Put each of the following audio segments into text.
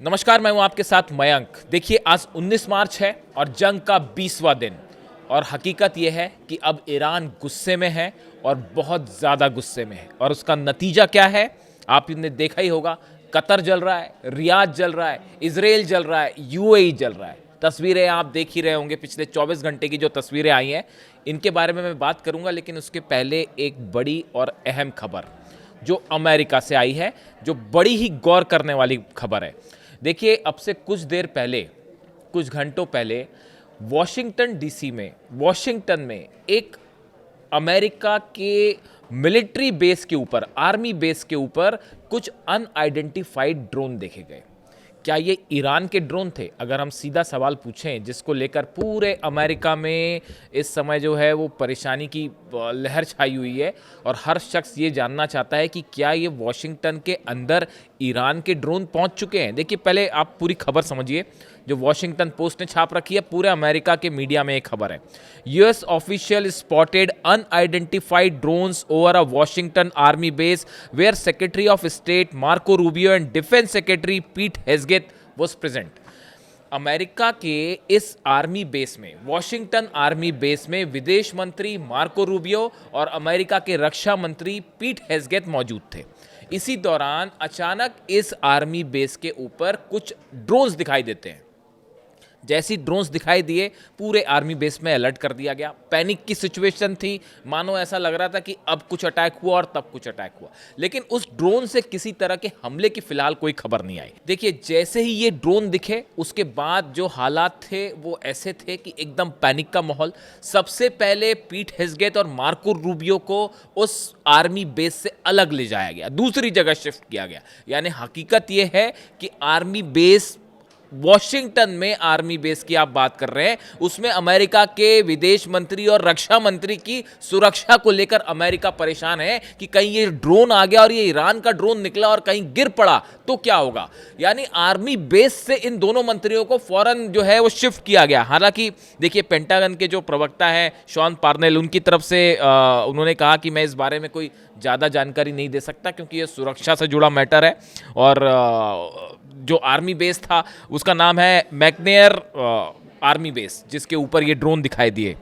नमस्कार, मैं हूं आपके साथ मयंक। देखिए, आज 19 मार्च है और जंग का 20वां दिन। और हकीकत यह है कि अब ईरान गुस्से में है और बहुत ज़्यादा गुस्से में है। और उसका नतीजा क्या है आपने देखा ही होगा। कतर जल रहा है, रियाद जल रहा है, इजराइल जल रहा है, यूएई जल रहा है। तस्वीरें आप देख ही रहे होंगे, पिछले 24 घंटे की जो तस्वीरें आई हैं इनके बारे में मैं बात करूंगा। लेकिन उसके पहले एक बड़ी और अहम खबर जो अमेरिका से आई है, जो बड़ी ही गौर करने वाली खबर है। देखिए, अब से कुछ देर पहले, कुछ घंटों पहले वॉशिंगटन में एक अमेरिका के मिलिट्री बेस के ऊपर, आर्मी बेस के ऊपर कुछ अनआइडेंटिफाइड ड्रोन देखे गए। क्या ये ईरान के ड्रोन थे? अगर हम सीधा सवाल पूछें, जिसको लेकर पूरे अमेरिका में इस समय जो है वो परेशानी की लहर छाई हुई है और हर शख्स ये जानना चाहता है कि क्या ये वॉशिंगटन के अंदर ईरान के ड्रोन पहुंच चुके हैं। देखिए, पहले आप पूरी खबर समझिए जो वॉशिंगटन पोस्ट ने छाप रखी है। पूरे अमेरिका के मीडिया में एक खबर है, US official spotted unidentified drones over a Washington army base where secretary of state Marco Rubio and defence secretary Pete Hegseth was present. America के इस आर्मी बेस में, वॉशिंगटन आर्मी बेस में विदेश मंत्री मार्को रूबियो और America के रक्षा मंत्री पीट हेग्सेथ मौजूद थे। इसी दौरान अचानक इस आर्मी बेस के ऊपर कुछ ड्रोन्स दिखाई देते हैं। जैसी ड्रोन्स दिखाई दिए, पूरे आर्मी बेस में अलर्ट कर दिया गया। पैनिक की सिचुएशन थी, मानो ऐसा लग रहा था कि अब कुछ अटैक हुआ और तब कुछ अटैक हुआ। लेकिन उस ड्रोन से किसी तरह के हमले की फिलहाल कोई खबर नहीं आई। देखिए, जैसे ही ये ड्रोन दिखे उसके बाद जो हालात थे वो ऐसे थे कि एकदम पैनिक का माहौल। सबसे पहले पीट हेग्सेथ और मार्को रूबियो को उस आर्मी बेस से अलग ले जाया गया, दूसरी जगह शिफ्ट किया गया। यानी हकीकत ये है कि आर्मी बेस, वॉशिंगटन में आर्मी बेस की आप बात कर रहे हैं, उसमें अमेरिका के विदेश मंत्री और रक्षा मंत्री की सुरक्षा को लेकर अमेरिका परेशान है कि कहीं ये ड्रोन आ गया और ये ईरान का ड्रोन निकला और कहीं गिर पड़ा तो क्या होगा। यानी आर्मी बेस से इन दोनों मंत्रियों को फौरन जो है वो शिफ्ट किया गया। हालांकि देखिए, पेंटागन के जो प्रवक्ता हैं शॉन पार्नेल, उनकी तरफ से उन्होंने कहा कि मैं इस बारे में कोई ज़्यादा जानकारी नहीं दे सकता क्योंकि ये सुरक्षा से जुड़ा मैटर है। और जो आर्मी बेस था उसका नाम है मैकनेयर आर्मी बेस, जिसके ऊपर ये ड्रोन दिखाई दिए।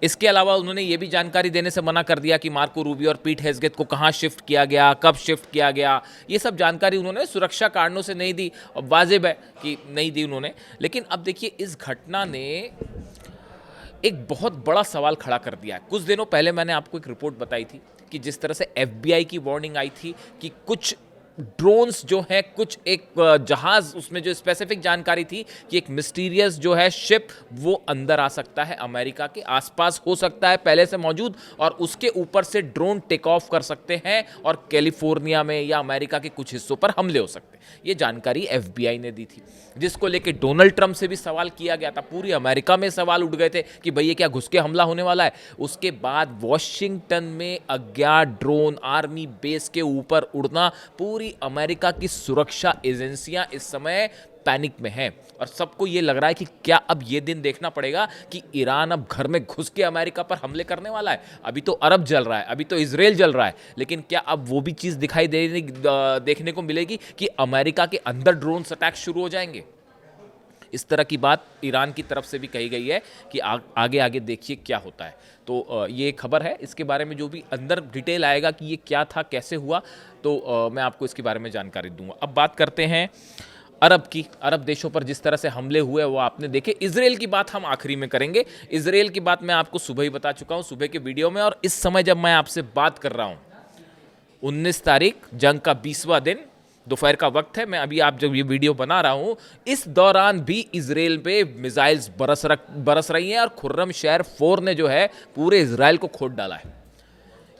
इसके अलावा उन्होंने ये भी जानकारी देने से मना कर दिया कि मार्को रूबियो और पीट हेग्सेथ को कहाँ शिफ्ट किया गया, कब शिफ्ट किया गया। ये सब जानकारी उन्होंने सुरक्षा कारणों से नहीं दी और वाजिब है कि नहीं दी उन्होंने। लेकिन अब देखिए, इस घटना ने एक बहुत बड़ा सवाल खड़ा कर दिया है। कुछ दिनों पहले मैंने आपको एक रिपोर्ट बताई थी कि जिस तरह से एफबीआई की वार्निंग आई थी कि कुछ ड्रोन्स जो है, कुछ एक जहाज, उसमें जो स्पेसिफिक जानकारी थी कि एक मिस्टीरियस जो है शिप वो अंदर आ सकता है, अमेरिका के आसपास हो सकता है पहले से मौजूद, और उसके ऊपर से ड्रोन टेक ऑफ कर सकते हैं और कैलिफोर्निया में या अमेरिका के कुछ हिस्सों पर हमले हो सकते हैं। ये जानकारी एफबीआई ने दी थी, जिसको लेके डोनाल्ड ट्रंप से भी सवाल किया गया था। पूरी अमेरिका में सवाल उठ गए थे कि भैया क्या घुस के हमला होने वाला है। उसके बाद वॉशिंगटन में अज्ञात ड्रोन आर्मी बेस के ऊपर उड़ना, पूरी अमेरिका की सुरक्षा एजेंसियां इस समय पैनिक में हैं और सबको ये लग रहा है कि क्या अब ये दिन देखना पड़ेगा कि ईरान अब घर में घुस के अमेरिका पर हमले करने वाला है। अभी तो अरब जल रहा है, अभी तो इजराइल जल रहा है, लेकिन क्या अब वो भी चीज़ दिखाई देखने को मिलेगी कि अमेरिका के अंदर ड्रोन्स अटैक शुरू हो जाएंगे। इस तरह की बात ईरान की तरफ से भी कही गई है कि आगे आगे देखिए क्या होता है। तो ये खबर है, इसके बारे में जो भी अंदर डिटेल आएगा कि ये क्या था, कैसे हुआ, तो मैं आपको इसके बारे में जानकारी दूंगा। अब बात करते हैं अरब की। अरब देशों पर जिस तरह से हमले हुए वो आपने देखे। इजराइल की बात हम आखिरी में करेंगे। इजराइल की बात मैं आपको सुबह ही बता चुका हूँ, सुबह के वीडियो में। और इस समय जब मैं आपसे बात कर रहा हूँ, 19 तारीख, जंग का 20वां दिन, दोपहर का वक्त है। मैं अभी आप जब ये वीडियो बना रहा हूँ, इस दौरान भी इजराइल पे मिसाइल्स बरस रही हैं और खुर्रम शहर 4 ने जो है पूरे इजराइल को खोद डाला है।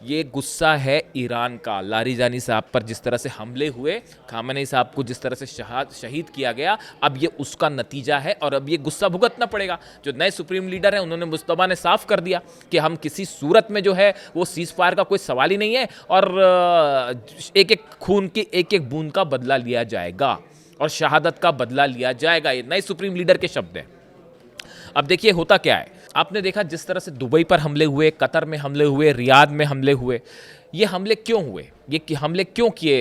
ये गुस्सा है ईरान का। लारिजानी साहब पर जिस तरह से हमले हुए, खामेनी साहब को जिस तरह से शहीद किया गया, अब ये उसका नतीजा है और अब ये गुस्सा भुगतना पड़ेगा। जो नए सुप्रीम लीडर हैं, उन्होंने, मुस्तफा ने साफ कर दिया कि हम किसी सूरत में जो है वो सीज फायर का कोई सवाल ही नहीं है और एक एक खून की एक एक बूंद का बदला लिया जाएगा और शहादत का बदला लिया जाएगा। ये नए सुप्रीम लीडर के शब्द हैं। अब देखिए होता क्या है, आपने देखा जिस तरह से दुबई पर हमले हुए, कतर में हमले हुए, रियाद में हमले हुए, ये हमले क्यों हुए, हमले क्यों किए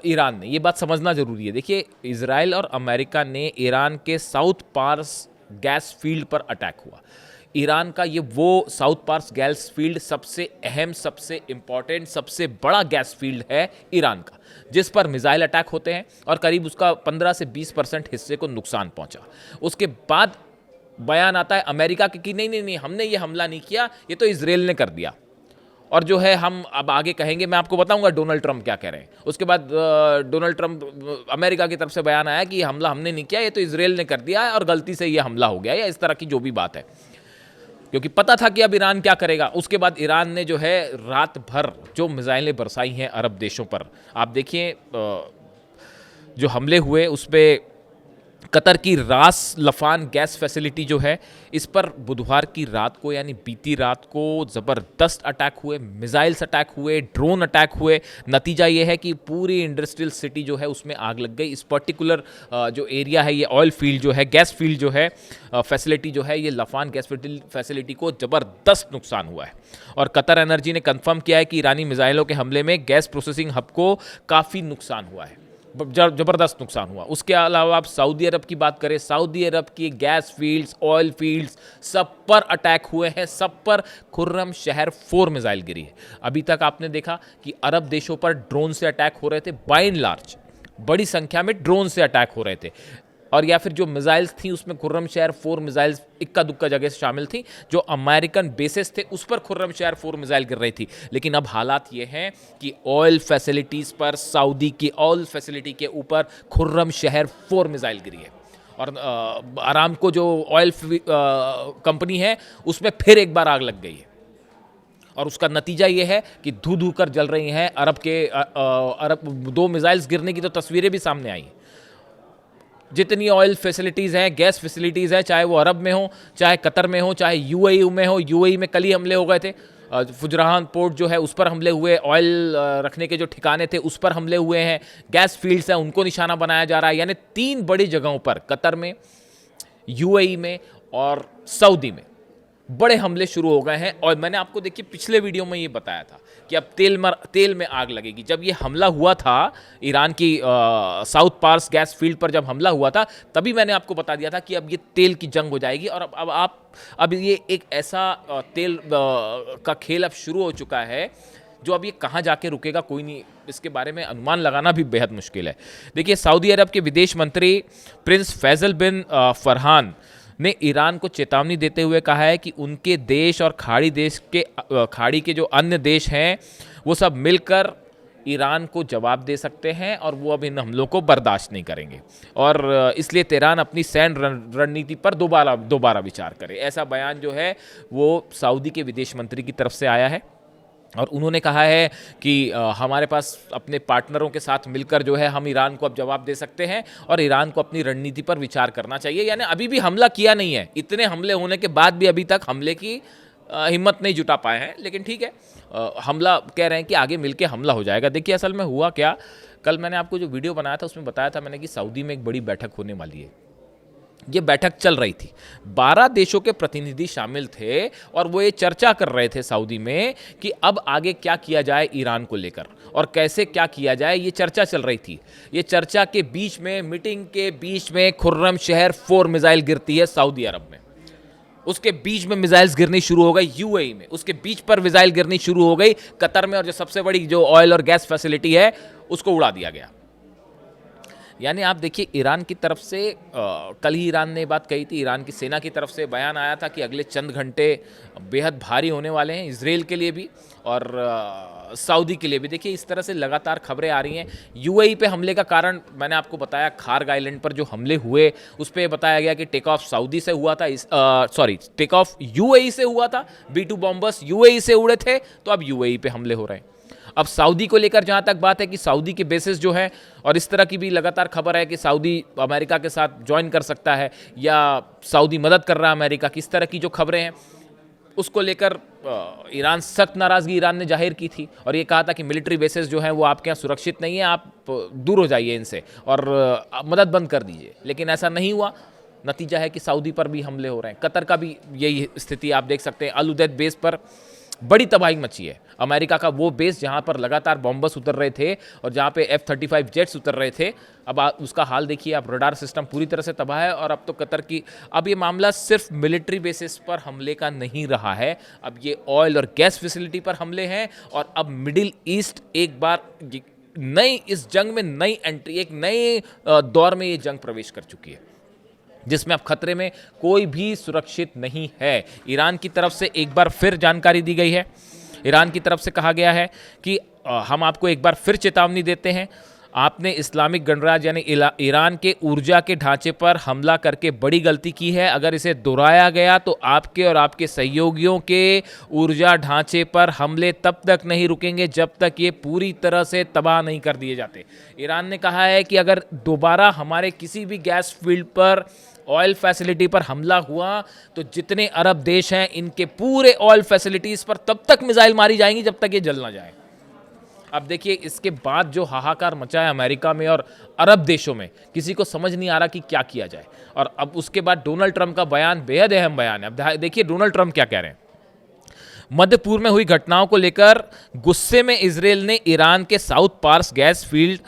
ईरान ने, ये बात समझना जरूरी है। देखिए, इजराइल और अमेरिका ने ईरान के साउथ पार्स गैस फील्ड पर अटैक हुआ। ईरान का ये वो साउथ पार्स गैस फील्ड सबसे अहम, सबसे इंपॉर्टेंट, सबसे बड़ा गैस फील्ड है ईरान का, जिस पर मिसाइल अटैक होते हैं और करीब उसका 15 से 20% हिस्से को नुकसान पहुंचा। उसके बाद बयान आता है अमेरिका के कि नहीं नहीं नहीं, हमने ये हमला नहीं किया, ये तो इजराइल ने कर दिया। और जो है हम अब आगे कहेंगे, मैं आपको बताऊंगा डोनाल्ड ट्रंप क्या कह रहे हैं। उसके बाद डोनाल्ड ट्रंप, अमेरिका की तरफ से बयान आया कि हमला हमने नहीं किया, ये तो इजराइल ने कर दिया है और गलती से ये हमला हो गया, या इस तरह की जो भी बात है, क्योंकि पता था कि अब ईरान क्या करेगा। उसके बाद ईरान ने जो है रात भर जो मिसाइलें बरसाई हैं अरब देशों पर, आप देखिए जो हमले हुए उस पर कतर की रास लफान गैस फैसिलिटी जो है, इस पर बुधवार की रात को, यानी बीती रात को ज़बरदस्त अटैक हुए, मिसाइल्स अटैक हुए, ड्रोन अटैक हुए। नतीजा ये है कि पूरी इंडस्ट्रियल सिटी जो है उसमें आग लग गई। इस पर्टिकुलर जो एरिया है, ये ऑयल फील्ड जो है, गैस फील्ड जो है, फैसिलिटी जो है, ये लफान गैस फैसिलिटी को ज़बरदस्त नुकसान हुआ है। और कतर एनर्जी ने कन्फर्म किया है कि ईरानी मिसाइलों के हमले में गैस प्रोसेसिंग हब को काफ़ी नुकसान हुआ है, जबरदस्त नुकसान हुआ। उसके अलावा आप सऊदी अरब की बात करें, सऊदी अरब की गैस फील्ड्स, ऑयल फील्ड्स, सब पर अटैक हुए हैं, सब पर खुर्रम शहर 4 मिसाइल गिरी है। अभी तक आपने देखा कि अरब देशों पर ड्रोन से अटैक हो रहे थे, बाय एंड लार्ज बड़ी संख्या में ड्रोन से अटैक हो रहे थे। और या फिर जो मिसाइल्स थी उसमें खुर्रम शहर 4 मिसाइल्स इक्का दुक्का जगह से शामिल थी। जो अमेरिकन बेसिस थे उस पर खुर्रम शहर 4 मिसाइल गिर रही थी। लेकिन अब हालात ये हैं कि ऑयल फैसिलिटीज़ पर, सऊदी की ऑयल फैसिलिटी के ऊपर खुर्रम शहर 4 मिसाइल गिरी है। और अरामको जो ऑयल कंपनी है उसमें फिर एक बार आग लग गई है। और उसका नतीजा ये है कि धू धू कर जल रही हैं अरब 2 मिसाइल्स गिरने की तो तस्वीरें भी सामने आई हैं। जितनी ऑयल फैसिलिटीज़ हैं, गैस फैसिलिटीज़ हैं, चाहे वो अरब में हो, चाहे कतर में हो, चाहे यूएई में हो। यूएई में कल ही हमले हो गए थे, फुजरान पोर्ट जो है उस पर हमले हुए, ऑयल रखने के जो ठिकाने थे उस पर हमले हुए हैं, गैस फील्ड्स हैं उनको निशाना बनाया जा रहा है। यानी 3 बड़ी जगहों पर, कतर में, यूएई में और सऊदी में बड़े हमले शुरू हो गए हैं। और मैंने आपको देखिए पिछले वीडियो में ये बताया था कि अब तेल में आग लगेगी। जब ये हमला हुआ था ईरान की साउथ पार्स गैस फील्ड पर, जब हमला हुआ था तभी मैंने आपको बता दिया था कि अब ये तेल की जंग हो जाएगी। और अब ये एक ऐसा तेल का खेल अब शुरू हो चुका है जो अब ये कहाँ जाके रुकेगा कोई नहीं, इसके बारे में अनुमान लगाना भी बेहद मुश्किल है। देखिए, सऊदी अरब के विदेश मंत्री प्रिंस फैसल बिन फरहान ने ईरान को चेतावनी देते हुए कहा है कि उनके देश और खाड़ी के जो अन्य देश हैं वो सब मिलकर ईरान को जवाब दे सकते हैं और वो अब इन हमलों को बर्दाश्त नहीं करेंगे। और इसलिए तेहरान अपनी सैन्य रणनीति पर दोबारा विचार करे। ऐसा बयान जो है वो सऊदी के विदेश मंत्री की तरफ से आया है। और उन्होंने कहा है कि हमारे पास अपने पार्टनरों के साथ मिलकर जो है हम ईरान को अब जवाब दे सकते हैं और ईरान को अपनी रणनीति पर विचार करना चाहिए। यानी अभी भी हमला किया नहीं है, इतने हमले होने के बाद भी अभी तक हमले की हिम्मत नहीं जुटा पाए हैं। लेकिन ठीक है, हमला कह रहे हैं कि आगे मिलके हमला हो जाएगा। देखिए, असल में हुआ क्या, कल मैंने आपको जो वीडियो बनाया था उसमें बताया था मैंने कि सऊदी में एक बड़ी बैठक होने वाली है। ये बैठक चल रही थी, 12 देशों के प्रतिनिधि शामिल थे और वो ये चर्चा कर रहे थे सऊदी में कि अब आगे क्या किया जाए ईरान को लेकर और कैसे क्या किया जाए, ये चर्चा चल रही थी। ये चर्चा के बीच में, मीटिंग के बीच में खुर्रम शहर 4 मिसाइल गिरती है सऊदी अरब में। उसके बीच में मिसाइल्स गिरनी शुरू हो गई यूएई में, उसके बीच पर मिसाइल गिरनी शुरू हो गई कतर में, और जो सबसे बड़ी जो ऑयल और गैस फैसिलिटी है उसको उड़ा दिया गया। यानी आप देखिए, ईरान की तरफ से कल ही ईरान ने बात कही थी, ईरान की सेना की तरफ से बयान आया था कि अगले चंद घंटे बेहद भारी होने वाले हैं इजराइल के लिए भी और सऊदी के लिए भी। देखिए, इस तरह से लगातार खबरें आ रही हैं। यूएई पे हमले का कारण मैंने आपको बताया, खार्ग आइलैंड पर जो हमले हुए उस पर बताया गया कि टेक ऑफ सऊदी से हुआ था, टेक ऑफ यूएई से हुआ था। B-2 बॉम्बर्स यूएई से उड़े थे, तो अब यूएई पे हमले हो रहे हैं। अब सऊदी को लेकर जहाँ तक बात है कि सऊदी के बेसिस जो है, और इस तरह की भी लगातार खबर है कि सऊदी अमेरिका के साथ ज्वाइन कर सकता है या सऊदी मदद कर रहा है अमेरिका की, इस तरह की जो खबरें हैं उसको लेकर ईरान सख्त नाराज़गी ईरान ने जाहिर की थी और ये कहा था कि मिलिट्री बेसिस जो हैं वो आपके यहाँ सुरक्षित नहीं है, आप दूर हो जाइए इनसे और मदद बंद कर दीजिए। लेकिन ऐसा नहीं हुआ। नतीजा है कि सऊदी पर भी हमले हो रहे हैं। कतर का भी यही स्थिति आप देख सकते हैं। अल उदैद बेस पर बड़ी तबाही मची है। अमेरिका का वो बेस जहां पर लगातार बॉम्बर्स उतर रहे थे और जहां पे F-35 जेट्स उतर रहे थे, अब उसका हाल देखिए। अब रडार सिस्टम पूरी तरह से तबाह है। और अब तो कतर की, अब ये मामला सिर्फ मिलिट्री बेसिस पर हमले का नहीं रहा है, अब ये ऑयल और गैस फैसिलिटी पर हमले हैं। और अब मिडिल ईस्ट एक बार नई, इस जंग में नई एंट्री, एक नए दौर में ये जंग प्रवेश कर चुकी है, जिसमें अब खतरे में कोई भी सुरक्षित नहीं है। ईरान की तरफ से एक बार फिर जानकारी दी गई है। ईरान की तरफ से कहा गया है कि हम आपको एक बार फिर चेतावनी देते हैं, आपने इस्लामिक गणराज्य यानी ईरान के ऊर्जा के ढांचे पर हमला करके बड़ी गलती की है। अगर इसे दोहराया गया तो आपके और आपके सहयोगियों के ऊर्जा ढांचे पर हमले तब तक नहीं रुकेंगे जब तक ये पूरी तरह से तबाह नहीं कर दिए जाते। ईरान ने कहा है कि अगर दोबारा हमारे किसी भी गैस फील्ड पर, ऑयल फैसिलिटी पर हमला हुआ तो जितने अरब देश हैं इनके पूरे ऑयल फैसिलिटीज़ पर तब तक मिसाइल मारी जाएंगी जब तक ये जल ना जाए। अब देखिए, इसके बाद जो हाहाकार मचा है अमेरिका में और अरब देशों में, किसी को समझ नहीं आ रहा कि क्या किया जाए। और अब उसके बाद डोनाल्ड ट्रंप का बयान बेहद अहम बयान है। अब देखिए डोनाल्ड ट्रंप क्या कह रहे हैं। मध्य पूर्व में हुई घटनाओं को लेकर गुस्से में इजरायल ने ईरान के साउथ पार्स गैस फील्ड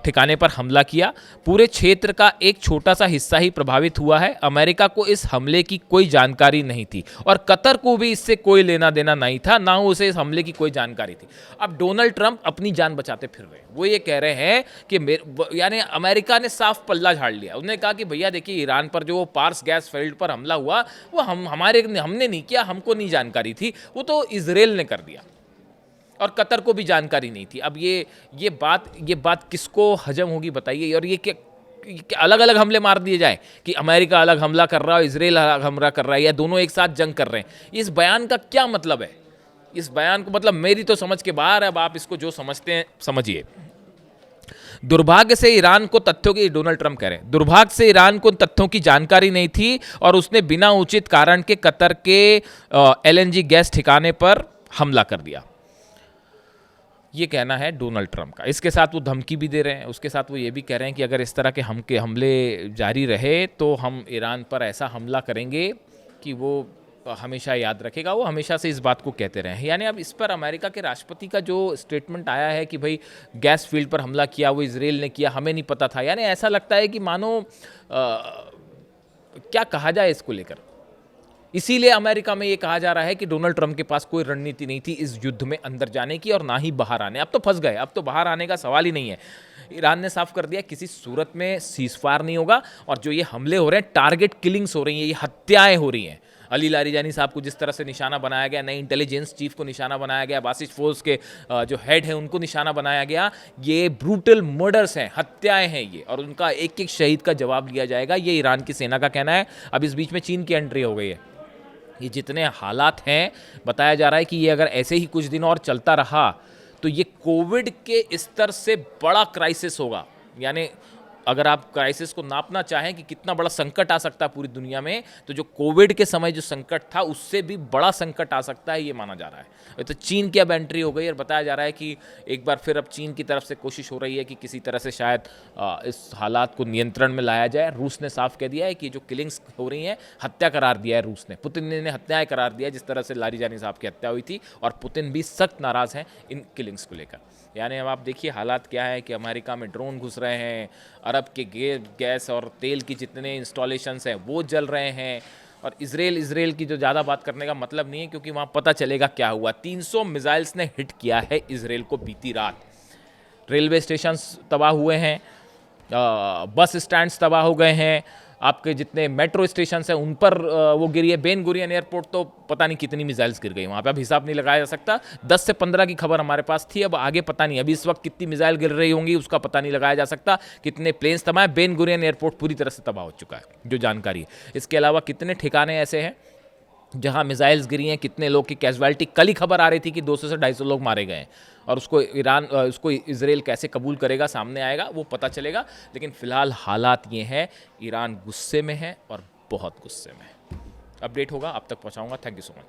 ठिकाने पर हमला किया। पूरे क्षेत्र का एक छोटा सा हिस्सा ही प्रभावित हुआ है। अमेरिका को इस हमले की कोई जानकारी नहीं थी और कतर को भी इससे कोई लेना देना नहीं था, ना उसे इस हमले की कोई जानकारी थी। अब डोनाल्ड ट्रंप अपनी जान बचाते फिर रहे हैं। वो ये कह रहे हैं कि यानी अमेरिका ने साफ पल्ला झाड़ लिया। उन्होंने कहा कि भैया देखिए, ईरान पर जो पार्स गैस फील्ड पर हमला हुआ वो हमने नहीं किया, हमको नहीं जानकारी थी, वो तो इजरायल ने कर दिया और कतर को भी जानकारी नहीं थी। अब ये बात किसको हजम होगी बताइए। और ये क्या अलग अलग हमले मार दिए जाए कि अमेरिका अलग हमला कर रहा है, इजरायल अलग हमला कर रहा है, या दोनों एक साथ जंग कर रहे हैं। इस बयान का क्या मतलब है? इस बयान को मतलब मेरी तो समझ के बाहर है। अब आप इसको जो समझते हैं समझिए। दुर्भाग्य से ईरान को तथ्यों की, डोनाल्ड ट्रंप कह रहे हैं, दुर्भाग्य से ईरान को तथ्यों की जानकारी नहीं थी और उसने बिना उचित कारण के कतर के LNG गैस ठिकाने पर हमला कर दिया। ये कहना है डोनाल्ड ट्रंप का। इसके साथ वो धमकी भी दे रहे हैं। उसके साथ वो ये भी कह रहे हैं कि अगर इस तरह के हमले जारी रहे तो हम ईरान पर ऐसा हमला करेंगे कि वो हमेशा याद रखेगा। वो हमेशा से इस बात को कहते रहे हैं। यानी अब इस पर अमेरिका के राष्ट्रपति का जो स्टेटमेंट आया है कि भाई गैस फील्ड पर हमला किया वो इजरायल ने किया, हमें नहीं पता था, यानी ऐसा लगता है कि मानो क्या कहा जाए इसको लेकर। इसीलिए अमेरिका में ये कहा जा रहा है कि डोनाल्ड ट्रंप के पास कोई रणनीति नहीं थी इस युद्ध में अंदर जाने की और ना ही बाहर आने। अब तो फंस गए, अब तो बाहर आने का सवाल ही नहीं है। ईरान ने साफ कर दिया किसी सूरत में सीजफायर नहीं होगा। और जो ये हमले हो रहे हैं, टारगेट किलिंग्स हो रही हैं, ये हत्याएं हो रही हैं। अली लारीजानी साहब को जिस तरह से निशाना बनाया गया, नई इंटेलिजेंस चीफ को निशाना बनाया गया, बासिस फोर्स के जो हेड है उनको निशाना बनाया गया, ये ब्रूटल मर्डर्स हैं, हत्याएं हैं ये, और उनका एक एक शहीद का जवाब लिया जाएगा, ये ईरान की सेना का कहना है। अब इस बीच में चीन की एंट्री हो गई है। ये जितने हालात हैं, बताया जा रहा है कि ये अगर ऐसे ही कुछ दिन और चलता रहा तो ये कोविड के स्तर से बड़ा क्राइसिस होगा। यानी अगर आप क्राइसिस को नापना चाहें कि कितना बड़ा संकट आ सकता है पूरी दुनिया में, तो जो कोविड के समय जो संकट था उससे भी बड़ा संकट आ सकता है, ये माना जा रहा है। तो चीन की अब एंट्री हो गई और बताया जा रहा है कि एक बार फिर अब चीन की तरफ से कोशिश हो रही है कि किसी तरह से शायद इस हालात को नियंत्रण में लाया जाए। रूस ने साफ कह दिया है कि जो किलिंग्स हो रही हैं, हत्या करार दिया है रूस ने, पुतिन ने हत्याएं करार दिया जिस तरह से लारीजानी साहब की हत्या हुई थी, और पुतिन भी सख्त नाराज़ हैं इन किलिंग्स को लेकर। यानी अब आप देखिए हालात क्या है कि अमेरिका में ड्रोन घुस रहे हैं, अरब के गैस और तेल की जितने इंस्टॉलेशंस हैं वो जल रहे हैं, और इजराइल की जो ज़्यादा बात करने का मतलब नहीं है क्योंकि वहाँ पता चलेगा क्या हुआ। 300 मिसाइल्स ने हिट किया है इजराइल को बीती रात। रेलवे स्टेशंस तबाह हुए हैं, बस स्टैंड्स तबाह हो गए हैं, आपके जितने मेट्रो स्टेशन हैं उन पर वो गिरी है। बेन गुरियन एयरपोर्ट तो पता नहीं कितनी मिसाइल्स गिर गई वहाँ पे, अब हिसाब नहीं लगाया जा सकता। 10 से 15 की खबर हमारे पास थी, अब आगे पता नहीं, अभी इस वक्त कितनी मिसाइल गिर रही होंगी उसका पता नहीं लगाया जा सकता। कितने प्लेन्स तबाह है, बेन गुरियन एयरपोर्ट पूरी तरह से तबाह हो चुका है जो जानकारी है। इसके अलावा कितने ठिकाने ऐसे हैं जहां मिसाइल्स गिरी हैं, कितने लोग की कैजुअलिटी। कल ही खबर आ रही थी कि 200 से 250 लोग मारे गए हैं, और उसको इजराइल कैसे कबूल करेगा, सामने आएगा, वो पता चलेगा। लेकिन फिलहाल हालात ये हैं, ईरान गुस्से में है और बहुत गुस्से में है। अपडेट होगा, अब तक पहुंचाऊंगा। Thank you so much.